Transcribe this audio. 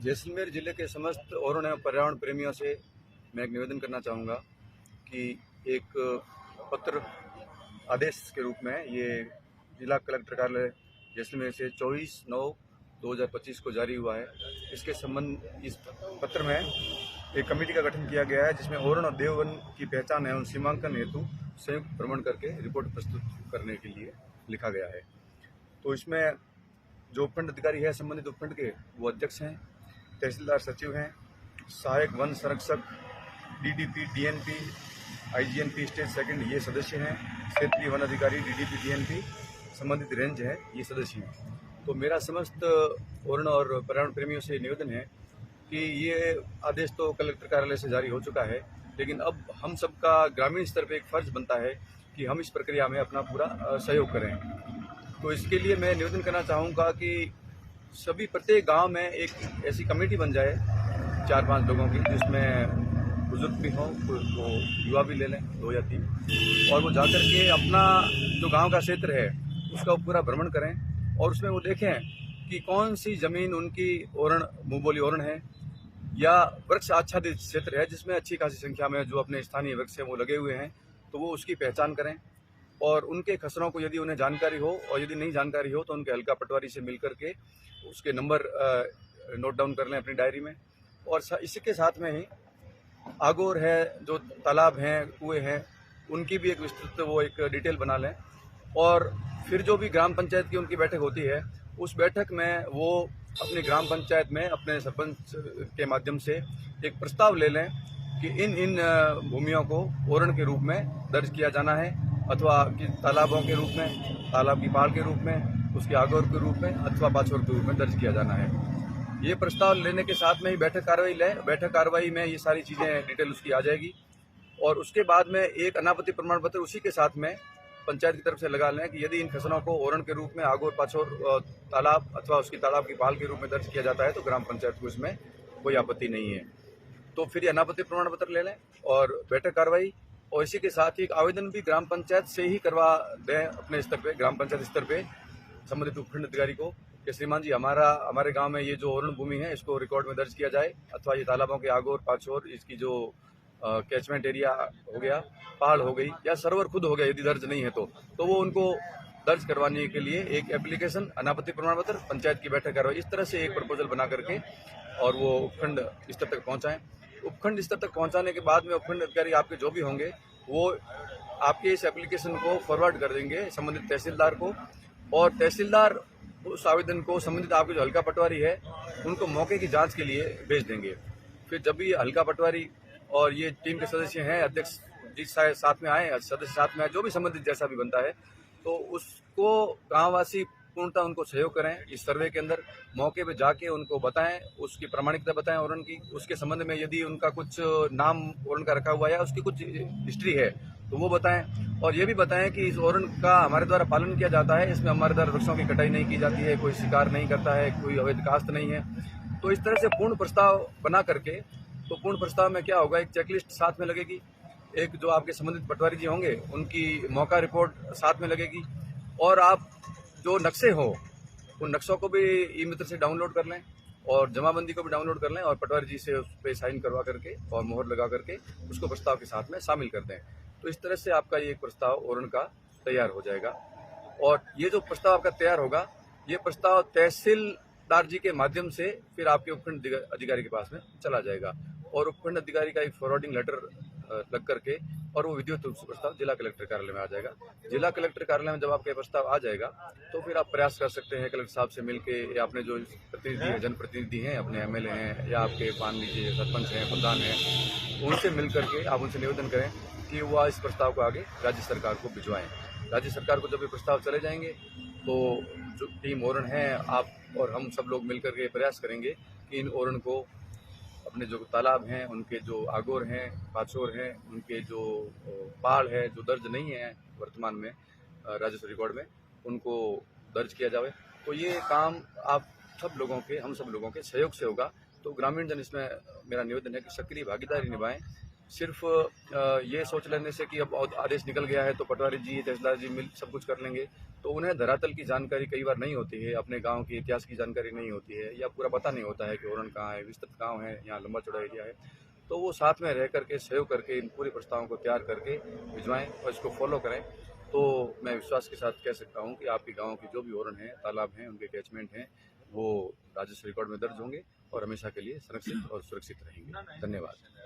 जैसलमेर जिले के समस्त औरण एवं पर्यावरण प्रेमियों से मैं एक निवेदन करना चाहूँगा कि एक पत्र आदेश के रूप में ये जिला कलेक्टर कार्यालय जैसलमेर से 24/9/2025 को जारी हुआ है। इसके संबंध इस पत्र में एक कमेटी का गठन किया गया है, जिसमें औरण और देववन की पहचान एवं सीमांकन हेतु संयुक्त भ्रमण करके रिपोर्ट प्रस्तुत करने के लिए लिखा गया है। तो इसमें जो उपखंड अधिकारी है संबंधित उपखंड के, वो अध्यक्ष हैं, तहसीलदार सचिव हैं, सहायक वन संरक्षक, DDP, DNP, IGNP stage second ये सदस्य हैं, क्षेत्रीय वन अधिकारी, डीडीपी, डीएनपी, संबंधित रेंज है ये सदस्य हैं। तो मेरा समस्त औरण और पर्यावरण प्रेमियों से निवेदन है कि ये आदेश तो कलेक्टर कार्यालय से जारी हो चुका है, लेकिन अब हम सबका ग्रामीण स्तर पर एक फर्ज बनता है कि हम इस प्रक्रिया में अपना पूरा सहयोग करें। तो इसके लिए मैं निवेदन करना चाहूँगा कि सभी प्रत्येक गांव में एक ऐसी कमेटी बन जाए 4-5 लोगों की, जिसमें बुजुर्ग भी हों, तो युवा भी ले लें 2 या 3, और वो जाकर के अपना जो गांव का क्षेत्र है उसका पूरा भ्रमण करें और उसमें वो देखें कि कौन सी ज़मीन उनकी औरण मुंहबोली औरण है या वृक्ष आच्छादित क्षेत्र है, जिसमें अच्छी खासी संख्या में जो अपने स्थानीय वृक्ष हैं वो लगे हुए हैं, तो वो उसकी पहचान करें। और उनके खसरों को यदि उन्हें जानकारी हो और यदि नहीं जानकारी हो तो उनके हल्का पटवारी से मिल करके उसके नंबर नोट डाउन कर लें अपनी डायरी में। और इसके साथ में ही आगोर है, जो तालाब हैं, कुएं हैं, उनकी भी एक विस्तृत वो एक डिटेल बना लें। और फिर जो भी ग्राम पंचायत की उनकी बैठक होती है, उस बैठक में वो अपनी ग्राम पंचायत में अपने सरपंच के माध्यम से एक प्रस्ताव ले लें कि इन भूमियों को औरण के रूप में दर्ज किया जाना है, अथवा कि तालाबों के रूप में, तालाब की पहाड़ के रूप में, उसके आगोर के रूप में अथवा पाछोर के रूप में दर्ज किया जाना है। ये प्रस्ताव लेने के साथ में ही बैठक कार्रवाई लें। बैठक कार्रवाई में ये सारी चीज़ें डिटेल उसकी आ जाएगी और उसके बाद में एक अनापत्ति प्रमाण पत्र उसी के साथ में पंचायत की तरफ से लगा लें कि यदि इन खसरों को औरण के रूप में आगोर, पाछोर, तालाब अथवा उसकी तालाब की पहाड़ के रूप में दर्ज किया जाता है तो ग्राम पंचायत को इसमें कोई आपत्ति नहीं है। तो फिर ये अनापत्ति प्रमाण पत्र ले लें और बैठक कार्रवाई, और इसी के साथ ही एक आवेदन भी ग्राम पंचायत से ही करवा दें अपने स्तर पे, ग्राम पंचायत स्तर पे संबंधित उपखंड अधिकारी को कि श्रीमान जी, हमारे गांव में ये जो औरण भूमि है इसको रिकॉर्ड में दर्ज किया जाए, अथवा ये तालाबों के आगोर, पाछोर, इसकी जो कैचमेंट एरिया हो गया, पहाड़ हो गई या सरोवर खुद हो गया, यदि दर्ज नहीं है तो वो उनको दर्ज करवाने के लिए एक एप्लीकेशन, अनापत्ति प्रमाण पत्र, पंचायत की बैठक करवाई। इस तरह से एक प्रपोजल बना करके और वो उपखंड स्तर तक पहुँचाएँ। उपखंड स्तर तक पहुंचाने के बाद में उपखंड अधिकारी आपके जो भी होंगे वो आपके इस एप्लीकेशन को फॉरवर्ड कर देंगे संबंधित तहसीलदार को, और तहसीलदार उस आवेदन को संबंधित आपके जो हल्का पटवारी है उनको मौके की जांच के लिए भेज देंगे। फिर जब भी हल्का पटवारी और ये टीम के सदस्य हैं, अध्यक्ष जी साथ में आए, सदस्य साथ में आए, जो भी संबंधित जैसा भी बनता है, तो उसको गाँववासी पूर्णतः उनको सहयोग करें। इस सर्वे के अंदर मौके पे जाके उनको बताएं, उसकी प्रामाणिकता बताएं औरण की, उसके संबंध में यदि उनका कुछ नाम औरण का रखा हुआ है, उसकी कुछ हिस्ट्री है तो वो बताएं, और ये भी बताएं कि इस औरण का हमारे द्वारा पालन किया जाता है, इसमें हमारे द्वारा वृक्षों की कटाई नहीं की जाती है, कोई शिकार नहीं करता है, कोई अवैध कास्त नहीं है। तो इस तरह से पूर्ण प्रस्ताव बना करके, तो पूर्ण प्रस्ताव में क्या होगा, एक चेकलिस्ट साथ में लगेगी, एक जो आपके संबंधित पटवारी जी होंगे उनकी मौका रिपोर्ट साथ में लगेगी, और आप जो नक्शे हो उन नक्शों को भी ई मित्र से डाउनलोड कर लें और जमाबंदी को भी डाउनलोड कर लें और पटवारी जी से उस पर साइन करवा करके और मोहर लगा करके उसको प्रस्ताव के साथ में शामिल कर दें। तो इस तरह से आपका ये प्रस्ताव औरण का तैयार हो जाएगा। और ये जो प्रस्ताव आपका तैयार होगा, ये प्रस्ताव तहसीलदार जी के माध्यम से फिर आपके उपखंड अधिकारी के पास में चला जाएगा और उपखंड अधिकारी का एक फॉरवर्डिंग लेटर लग करके और वो विधिवत रूप से प्रस्ताव जिला कलेक्टर कार्यालय में आ जाएगा। जिला कलेक्टर कार्यालय में जब आपका प्रस्ताव आ जाएगा तो फिर आप प्रयास कर सकते हैं कलेक्टर साहब से मिलके, या अपने जो प्रतिनिधि हैं, जनप्रतिनिधि हैं, अपने एमएलए हैं या आपके मान लीजिए सरपंच हैं, प्रधान हैं, उनसे मिल करके आप उनसे निवेदन करें कि वह इस प्रस्ताव को आगे राज्य सरकार को भिजवाएं। राज्य सरकार को जब ये प्रस्ताव चले जाएंगे तो जो टीम औरण है, आप और हम सब लोग मिल करके प्रयास करेंगे कि इन औरण को अपने जो तालाब हैं, उनके जो आगोर हैं, पाछोर हैं, उनके जो पहाड़ है जो दर्ज नहीं है वर्तमान में राजस्व रिकॉर्ड में, उनको दर्ज किया जाए। तो ये काम आप सब लोगों के, हम सब लोगों के सहयोग से होगा। तो ग्रामीण जन इसमें मेरा निवेदन है कि सक्रिय भागीदारी निभाएं। सिर्फ ये सोच लेने से कि अब आदेश निकल गया है तो पटवारी जी, तहसीलदार जी मिल सब कुछ कर लेंगे, तो उन्हें धरातल की जानकारी कई बार नहीं होती है, अपने गांव के इतिहास की जानकारी नहीं होती है, या पूरा पता नहीं होता है कि ओरण कहाँ है, विस्तृत गांव है, यहाँ लंबा चौड़ा एरिया है। तो वो साथ में रह करके, सहयोग करके इन पूरे प्रस्तावों को तैयार करके भिजवाएं और इसको फॉलो करें। तो मैं विश्वास के साथ कह सकता हूँ कि आपके गाँव के जो भी ओरण हैं, तालाब हैं, उनके कैचमेंट हैं, वो राजस्व रिकॉर्ड में दर्ज होंगे और हमेशा के लिए संरक्षित और सुरक्षित रहेंगे। धन्यवाद।